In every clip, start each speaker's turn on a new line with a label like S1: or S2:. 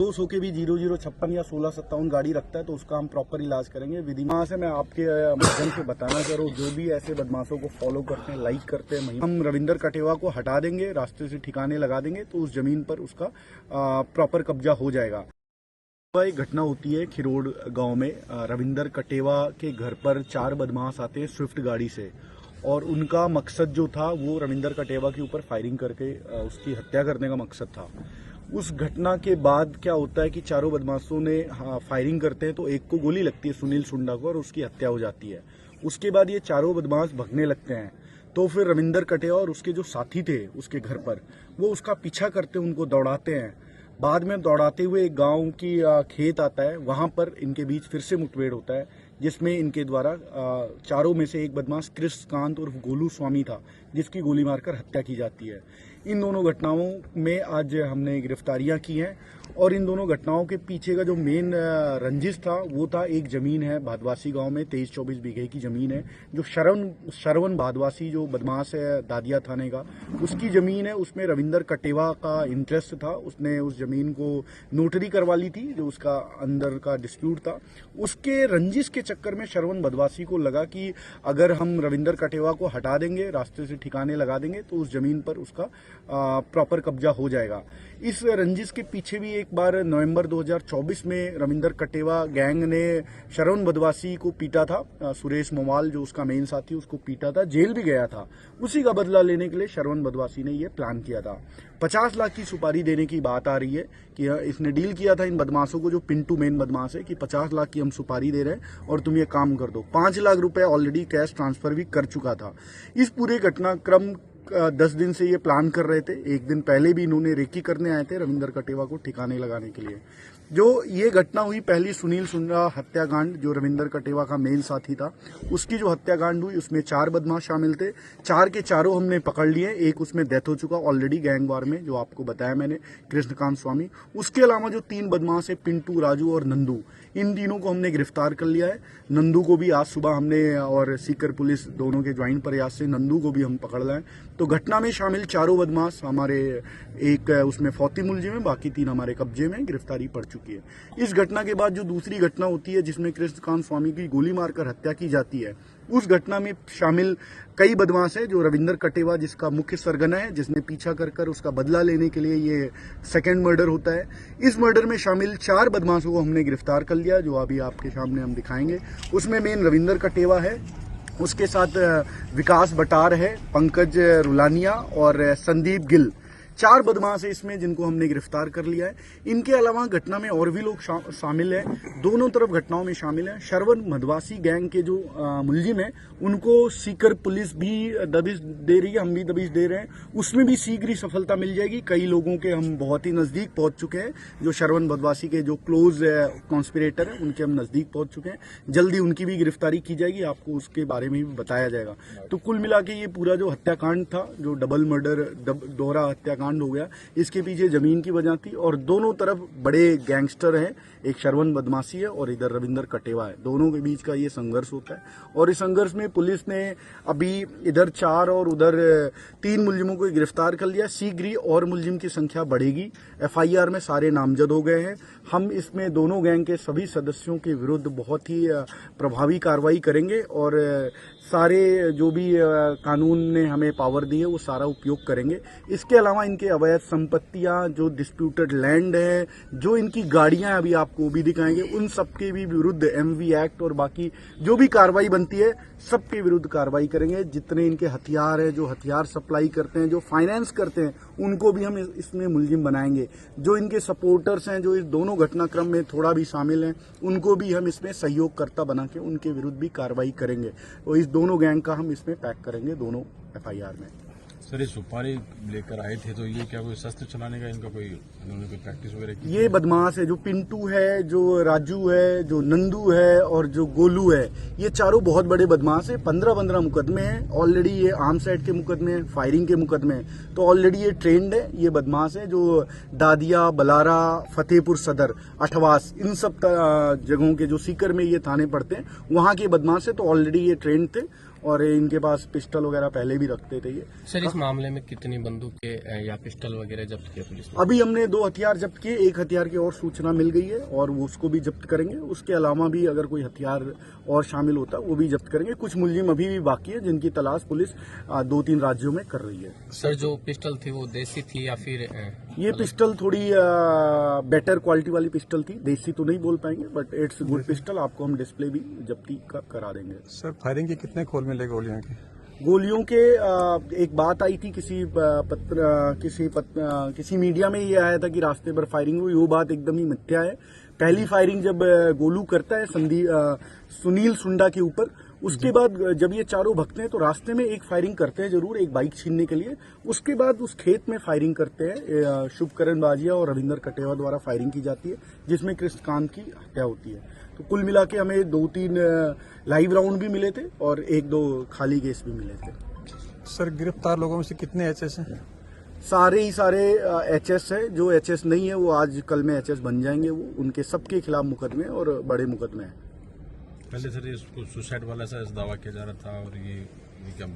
S1: 200 के भी 0056 या 1657 गाड़ी रखता है तो उसका हम प्रॉपर इलाज करेंगे विधि। वहाँ से मैं आपके माध्यम से बताना चाह रहा हूँ, जो भी ऐसे बदमाशों को फॉलो करते हैं, लाइक करते हैं, हम रविंदर कटेवा को हटा देंगे, रास्ते से ठिकाने लगा देंगे तो उस जमीन पर उसका प्रॉपर कब्जा हो जाएगा। एक घटना होती है खिरोड़ गांव में, रविंदर कटेवा के घर पर 4 बदमाश आते हैं स्विफ्ट गाड़ी से, और उनका मकसद जो था वो रविंदर कटेवा के ऊपर फायरिंग करके उसकी हत्या करने का मकसद था। उस घटना के बाद क्या होता है कि चारों बदमाशों ने फायरिंग करते हैं तो एक को गोली लगती है सुनील सुंडा को, और उसकी हत्या हो जाती है। उसके बाद ये चारों बदमाश भगने लगते हैं, तो फिर रविंदर कटेवा और उसके जो साथी थे उसके घर पर, वो उसका पीछा करते, उनको दौड़ाते हैं। बाद में दौड़ाते हुए एक गांव की खेत आता है, वहां पर इनके बीच फिर से मुठभेड़ होता है, जिसमें इनके द्वारा चारों में से एक बदमाश कृष्णकांत उर्फ गोलू स्वामी था, जिसकी गोली मारकर हत्या की जाती है। इन दोनों घटनाओं में आज हमने गिरफ्तारियां की हैं, और इन दोनों घटनाओं के पीछे का जो मेन रंजिश था वो था एक जमीन है भादवासी गांव में, 23-24 बीघे की जमीन है, जो श्रवण भादवासी जो बदमाश है दादिया थाने का, उसकी जमीन है। उसमें रविंदर कटेवा का इंटरेस्ट था, उसने उस जमीन को नोटरी करवा ली थी, जो उसका अंदर का डिस्प्यूट था। उसके रंजिश के चक्कर में श्रवण भादवासी को लगा कि अगर हम रविंदर कटेवा को हटा देंगे, रास्ते से ठिकाने लगा देंगे तो उस जमीन पर उसका प्रॉपर कब्जा हो जाएगा। इस रंजिश के पीछे भी एक बार नवंबर 2024 में रविंदर कटेवा गैंग ने श्रवण बदवासी को पीटा था, सुरेश मोवाल जो उसका मेन साथी, उसको पीटा था, जेल भी गया था। उसी का बदला लेने के लिए श्रवण बदवासी ने यह प्लान किया था। 50 लाख की सुपारी देने की बात आ रही है कि इसने डील किया था इन बदमाशों को, जो पिंटू मेन बदमाश है, कि 50 लाख की हम सुपारी दे रहे हैं और तुम ये काम कर दो। 5 लाख रुपए ऑलरेडी कैश ट्रांसफर भी कर चुका था। इस पूरे घटनाक्रम 10 दिन से ये प्लान कर रहे थे। एक दिन पहले भी इन्होंने रेकी करने आए थे रविंदर कटेवा को ठिकाने लगाने के लिए। जो ये घटना हुई पहली सुनील सुंडा हत्याकांड, जो रविंदर कटेवा का मेन साथी था, उसकी जो हत्याकांड हुई उसमें 4 बदमाश शामिल थे। 4 के चारों हमने पकड़ लिए, एक उसमें डेथ हो चुका ऑलरेडी गैंग वार में, जो आपको बताया मैंने, कृष्णकांत स्वामी। उसके अलावा जो 3 बदमाश है, पिंटू, राजू और नंदू, इन तीनों को हमने गिरफ्तार कर लिया है। नंदू को भी आज सुबह हमने, और सीकर पुलिस दोनों के ज्वाइंट प्रयास से नंदू को भी हम पकड़ लाए। तो घटना में शामिल चारों बदमाश हमारे, एक उसमें फौती मुलजिम है, बाकी 3 हमारे कब्जे में, गिरफ्तारी पड़ चुकी है। इस घटना के बाद जो दूसरी घटना होती है जिसमें कृष्णकांत स्वामी की गोली मारकर हत्या की जाती है, उस घटना में शामिल कई बदमाश है। जो रविंदर कटेवा जिसका मुख्य सरगना है, जिसने पीछा कर उसका बदला लेने के लिए ये सेकंड मर्डर होता है। इस मर्डर में शामिल 4 बदमाशों को हमने गिरफ्तार कर लिया, जो अभी आपके सामने हम दिखाएंगे। उसमें मेन रविंदर कटेवा है, उसके साथ विकास बटार है, पंकज रुलानिया और संदीप गिल। 4 बदमाश है इसमें जिनको हमने गिरफ्तार कर लिया है। इनके अलावा घटना में और भी लोग शामिल हैं, दोनों तरफ घटनाओं में शामिल हैं। श्रवण मधवासी गैंग के जो मुलजिम हैं, उनको सीकर पुलिस भी दबिश दे रही है, हम भी दबिश दे रहे हैं। उसमें भी शीघ्र ही सफलता मिल जाएगी। कई लोगों के हम बहुत ही नजदीक पहुंच चुके हैं, जो श्रवण मधवासी के जो क्लोज कॉन्स्पिरेटर हैं, उनके हम नजदीक पहुंच चुके हैं। जल्दी उनकी भी गिरफ्तारी की जाएगी, आपको उसके बारे में भी बताया जाएगा। तो कुल मिला के ये पूरा जो हत्याकांड था, जो डबल मर्डर, दोहरा हत्याकांड हो गया, इसके पीछे जमीन की वजह थी, और दोनों तरफ बड़े गैंगस्टर हैं। एक श्रवण बदमाशी है और इधर रविंदर कटेवा है, दोनों के बीच का ये संघर्ष होता है। और इस संघर्ष में पुलिस ने अभी इधर 4 और उधर 3 मुलजिमों को गिरफ्तार कर लिया। शीघ्र ही और मुलजिम की संख्या बढ़ेगी। FIR में सारे नामजद हो गए हैं। हम इसमें दोनों गैंग के सभी सदस्यों के विरुद्ध बहुत ही प्रभावी कार्रवाई करेंगे, और सारे जो भी कानून ने हमें पावर दी है वो सारा उपयोग करेंगे। इसके अलावा इनके अवैध संपत्तियां, जो डिस्प्यूटेड लैंड है, जो इनकी गाड़ियां अभी आपको भी दिखाएंगे, उन सबके भी विरुद्ध MV एक्ट और बाकी जो भी कार्रवाई बनती है सबके विरुद्ध कार्रवाई करेंगे। जितने इनके हथियार है, जो हथियार सप्लाई करते हैं, जो फाइनेंस करते हैं, उनको भी हम इसमें मुलजिम बनाएंगे। जो इनके सपोर्टर्स हैं, जो इस दोनों घटनाक्रम में थोड़ा भी शामिल हैं, उनको भी हम इसमें सहयोगकर्ता बना के उनके विरुद्ध भी कार्रवाई करेंगे। और इस दोनों गैंग का हम इसमें पैक करेंगे, दोनों FIR में।
S2: सर, ये सुपारी लेकर आए थे तो ये क्या कोई शस्त्र चलाने का इनका कोई, इन्होंने कोई प्रैक्टिस वगैरह की?
S1: ये बदमाश है, जो पिंटू है, जो राजू है, जो नंदू है और जो गोलू है, ये चारों बहुत बड़े बदमाश है। 15 मुकदमे हैं ऑलरेडी। ये आर्म्स एक्ट के मुकदमे हैं, फायरिंग के मुकदमे हैं, तो ऑलरेडी ये ट्रेंड है। ये बदमाश है जो दादिया, बलारा, फतेहपुर सदर, अठवास, इन सब जगहों के, जो सीकर में ये थाने पड़ते हैं, वहां के बदमाश है, तो ऑलरेडी ये ट्रेंड थे। और इनके पास पिस्टल वगैरह पहले भी रखते थे ये।
S3: सर, इस मामले में कितनी बंदूकें या पिस्टल वगैरह जब्त किया पुलिस ने?
S1: अभी हमने 2 हथियार जब्त किए, 1 हथियार की और सूचना मिल गई है और वो उसको भी जब्त करेंगे। उसके अलावा भी अगर कोई हथियार और शामिल होता है वो भी जब्त करेंगे। कुछ मुलजिम अभी भी बाकी है जिनकी तलाश पुलिस 2-3 राज्यों में कर रही है।
S3: सर, जो पिस्टल थी वो देसी थी या फिर
S1: ये पिस्टल थोड़ी बेटर क्वालिटी वाली पिस्टल थी, देसी तो नहीं बोल पाएंगे बट इट्स गुड पिस्टल। आपको हम डिस्प्ले भी जब्ती करा देंगे।
S4: सर, फायरिंग के कितने खोल मिले गोलियों के?
S1: गोलियों के एक बात आई थी किसी मीडिया में ये आया था कि रास्ते पर फायरिंग हुई। वो बात एकदम ही मिथ्या है। पहली फायरिंग जब गोलू करता है सुनील सुंडा के ऊपर, उसके बाद जब ये चारों भगते हैं तो रास्ते में एक फायरिंग करते हैं जरूर, एक बाइक छीनने के लिए। उसके बाद उस खेत में फायरिंग करते हैं। शुभकरण बाजिया और रविंदर कटेवा द्वारा फायरिंग की जाती है जिसमें कृष्णकांत की हत्या होती है। तो कुल मिला के हमें 2-3 लाइव राउंड भी मिले थे और 1-2 खाली केस भी मिले थे।
S4: सर, गिरफ्तार लोगों में से कितने एचएस हैं?
S1: सारे एचएस है। जो एचएस नहीं है वो आज कल में एचएस बन जाएंगे। वो उनके सबके खिलाफ मुकदमे और बड़े मुकदमे हैं।
S2: पहले सर ये सुसाइड वाला सा दावा किया जा रहा था और ये क्या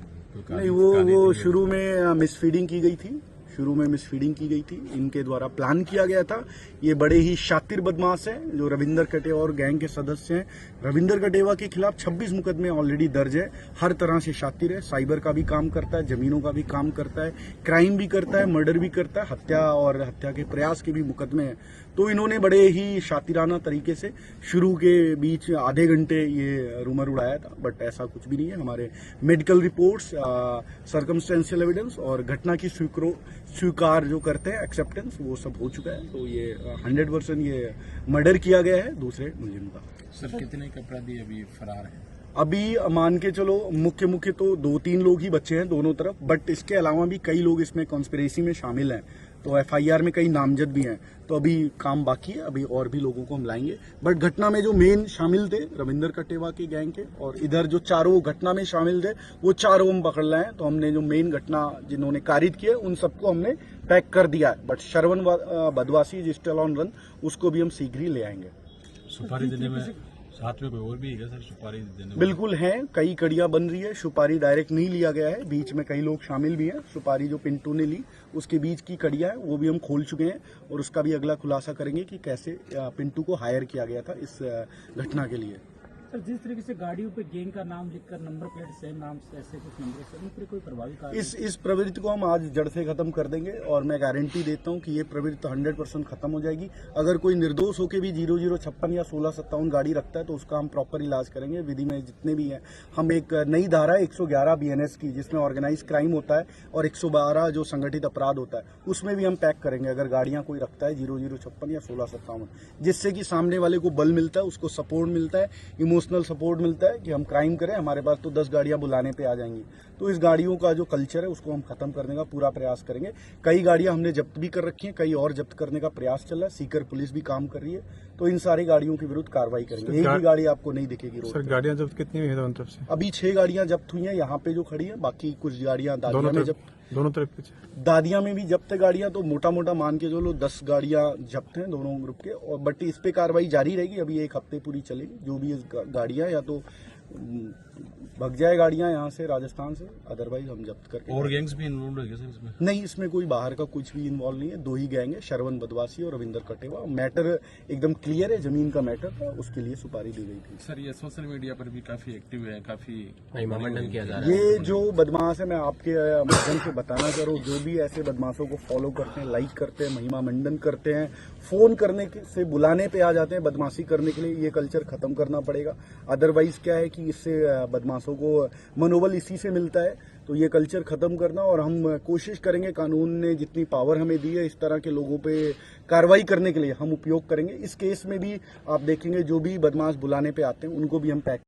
S1: नहीं, वो शुरू में मिसफीडिंग की गई थी। इनके द्वारा प्लान किया गया था। ये बड़े ही शातिर बदमाश हैं जो रविंदर कटेवा और गैंग के सदस्य हैं। रविंदर कटेवा के खिलाफ 26 मुकदमे ऑलरेडी दर्ज है। हर तरह से शातिर है, साइबर का भी काम करता है, जमीनों का भी काम करता है, क्राइम भी करता है, मर्डर भी करता है, हत्या और हत्या के प्रयास के भी मुकदमे हैं। तो इन्होंने बड़े ही शातिराना तरीके से शुरू के बीच आधे घंटे ये रूमर उड़ाया था बट ऐसा कुछ भी नहीं है। हमारे मेडिकल रिपोर्ट्स, सर्कमस्टेंशियल एविडेंस और घटना की स्वीकार जो करते हैं एक्सेप्टेंस, वो सब हो चुका है। तो ये 100% ये मर्डर किया गया है दूसरे मुलजिम का।
S2: सर, कितने अपराधी अभी फरार हैं?
S1: अभी मान के चलो मुख्य तो 2-3 लोग ही बचे हैं दोनों तरफ, बट इसके अलावा भी कई लोग इसमें कॉन्स्पिरेसी में शामिल हैं। तो एफआईआर में कई नामजद भी हैं। तो अभी काम बाकी है, अभी और भी लोगों को हम लाएंगे। बट घटना में जो मेन शामिल थे रविंदर कटेवा के गैंग के, और इधर जो चारों घटना में शामिल थे वो चारों हम पकड़ लाए हैं। तो हमने जो मेन घटना जिन्होंने कारित किए उन सबको हमने पैक कर दिया है। बट श्रवण बदवासी जिस्टल ऑन रन, उसको भी हम शीघ्र ही ले आएंगे।
S2: सुपारी देने में साथ में कोई और भी है सर? सुपारी देने में
S1: बिल्कुल है, कई कड़ियां बन रही है। सुपारी डायरेक्ट नहीं लिया गया है, बीच में कई लोग शामिल भी हैं। सुपारी जो पिंटू ने ली उसके बीच की कड़ियां है वो भी हम खोल चुके हैं और उसका भी अगला खुलासा करेंगे कि कैसे पिंटू को हायर किया गया था इस घटना के लिए।
S5: सर, जिस तरीके से गाड़ियों पे गैंग का नाम लिखकर नंबर प्लेट सेम नाम से ऐसे कुछ नंबर से उन पर कोई प्रभावी कार्य
S1: इस प्रवृत्ति को हम आज जड़ से खत्म कर देंगे और मैं गारंटी देता हूं कि ये प्रवृत्ति 100% खत्म हो जाएगी। अगर कोई निर्दोष होकर भी 0056 या 1657 गाड़ी रखता है तो उसका हम प्रॉपर इलाज करेंगे। विधि में जितने भी हैं, हम एक नई धारा 111 BNS की जिसमें ऑर्गेनाइज क्राइम होता है और 112 जो संगठित अपराध होता है उसमें भी हम पैक करेंगे अगर गाड़ियां कोई रखता है 0056 या 1657, जिससे कि सामने वाले को बल मिलता है, उसको सपोर्ट मिलता है, इमोशनल सपोर्ट मिलता है कि हम क्राइम करें। हमारे पास तो 10 गाड़ियां बुलाने पे आ जाएंगी। तो इस गाड़ियों का जो कल्चर है उसको हम खत्म करने का पूरा प्रयास करेंगे। कई गाड़ियां हमने जब्त भी कर रखी हैं, कई और जब्त करने का प्रयास चल रहा है। सीकर पुलिस भी काम कर रही है। तो इन सारी गाड़ियों के विरुद्ध कार्रवाई करेंगे। एक भी गाड़ी आपको नहीं दिखेगी रोड
S4: सर,
S1: पे।
S4: गाड़ियां जब्त कितनी हुई है उन तरफ से?
S1: अभी 6 गाड़ियां जब्त हुई हैं यहाँ पे जो खड़ी है। बाकी कुछ गाड़ियां दादिया में जब्त,
S4: दोनों तरफ कुछ
S1: दादिया में भी जब्त है गाड़ियां। तो मोटा मोटा मान के चलो 10 गाड़ियां जब्त हैं दोनों ग्रुप के। और बट इस पे कार्रवाई जारी रहेगी। अभी 1 हफ्ते पूरी चलेगी। जो भी इस गाड़ियां या तो भग जाए गाड़ियां यहाँ से राजस्थान से, अदरवाइज हम जब्त करके।
S2: और गैंग्स भी इन्वॉल्व है सर इसमें?
S1: नहीं, इसमें कोई बाहर का कुछ भी इन्वॉल्व नहीं है। 2 ही गैंग है, श्रवण बदवासी और रविंदर कटेवा। मैटर एकदम क्लियर है, जमीन का मैटर था, उसके लिए सुपारी दी गई थी।
S2: सर, ये सोशल मीडिया पर भी काफी एक्टिव है, काफी
S3: महिमामंडन किया जा रहा है।
S1: ये जो बदमाश है, मैं आपके माध्यम से बताना चाह रहा हूँ, जो भी ऐसे बदमाशों को फॉलो करते हैं, लाइक करते हैं, महिमा मंडन करते हैं, फोन करने से बुलाने पे आ जाते हैं बदमाशी करने के लिए, ये कल्चर खत्म करना पड़ेगा। अदरवाइज क्या है कि इससे बदमाशों को मनोबल इसी से मिलता है। तो ये कल्चर खत्म करना, और हम कोशिश करेंगे, कानून ने जितनी पावर हमें दी है इस तरह के लोगों पे कार्रवाई करने के लिए हम उपयोग करेंगे। इस केस में भी आप देखेंगे जो भी बदमाश बुलाने पे आते हैं उनको भी हम पैक